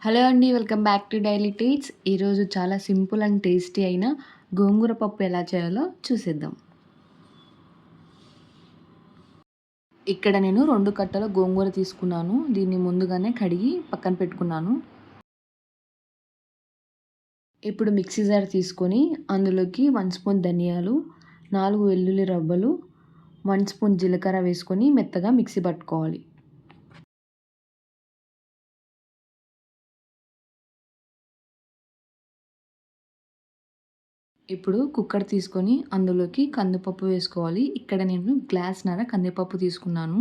Hello అండి. Welcome back to daily treats. ఈరోజు చాలా సింపుల్ అండ్ టేస్టీ అయిన గోంగూర పప్పు ఎలా చేయాలో చూసేద్దాం. ఇక్కడ నేను 2 కట్టల గోంగూర తీసుకున్నాను. దీన్ని ముందుగానే కడిగి పక్కన పెట్టుకున్నాను. ఇప్పుడు మిక్సీ జార్ తీసుకొని అందులోకి 1 స్పూన్ ధనియాలు, 4 వెల్లుల్లి రబ్బలు, 1 స్పూన్ జీలకర్ర వేసుకొని మెత్తగా మిక్సీ పట్టుకోవాలి. ఇప్పుడు కుక్కర్ తీసుకొని అందులోకి కందిపప్పు వేసుకోవాలి. ఇక్కడ నేను గ్లాస్‌న్నర కందిపప్పు తీసుకున్నాను.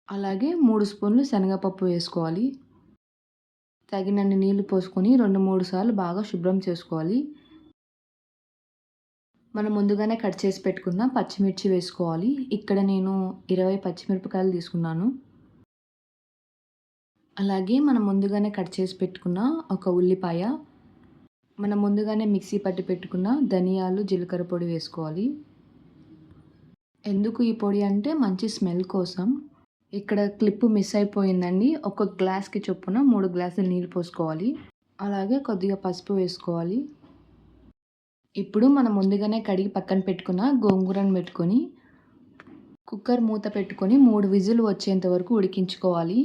అలాగే 3 స్పూన్లు శనగపప్పు వేసుకోవాలి. తగినన్ని నీళ్లు పోసుకొని 2, 3 సార్లు బాగా శుభ్రం చేసుకోవాలి. మనం ముందుగానే కట్ చేసి పెట్టుకున్న పచ్చిమిర్చి వేసుకోవాలి. ఇక్కడ నేను 20 పచ్చిమిరపకాయలు తీసుకున్నాను. అలాగే మనం ముందుగానే కట్ చేసి పెట్టుకున్న ఒక ఉల్లిపాయ, మనం ముందుగానే మిక్సీ పట్టి పెట్టుకున్న ధనియాలు, జీలకర్ర పొడి వేసుకోవాలి. ఎందుకు ఈ పొడి అంటే మంచి స్మెల్ కోసం. ఇక్కడ క్లిప్ మిస్ అయిపోయిందండి. ఒక గ్లాస్‌కి చొప్పున 3 గ్లాసులు నీళ్ళు పోసుకోవాలి. అలాగే కొద్దిగా పసుపు వేసుకోవాలి. ఇప్పుడు మనం ముందుగానే కడిగి పక్కన పెట్టుకున్న గోంగూరను పెట్టుకొని కుక్కర్ మూత పెట్టుకొని 3 విజిల్ వచ్చేంత వరకు ఉడికించుకోవాలి.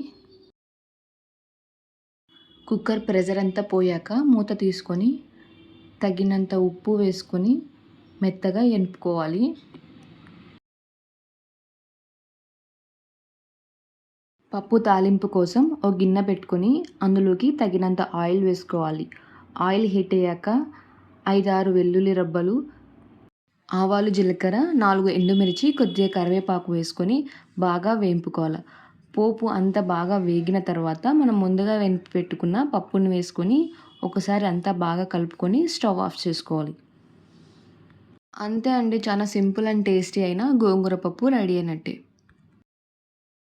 కుక్కర్ ప్రెషర్ అంతా పోయాక మూత తీసుకొని తగినంత ఉప్పు వేసుకొని మెత్తగా ఎనుపుకోవాలి. పప్పు తాలింపు కోసం ఒక గిన్నె పెట్టుకొని అందులోకి తగినంత ఆయిల్ వేసుకోవాలి. ఆయిల్ హీట్ అయ్యాక 5, 6 వెల్లుల్లి రబ్బలు, ఆవాలు, జీలకర్ర, 4 ఎండుమిర్చి, కొద్దిగా కరివేపాకు వేసుకొని బాగా వేయింపుకోవాలి. పోపు అంతా బాగా వేగిన తర్వాత మనం ముందుగా వెనిపి పెట్టుకున్న పప్పుని వేసుకొని ఒకసారి అంతా బాగా కలుపుకొని స్టవ్ ఆఫ్ చేసుకోవాలి. అంతే అండి. చాలా సింపుల్ అండ్ టేస్టీ అయిన గోంగూర పప్పు రెడీ అయినట్టే.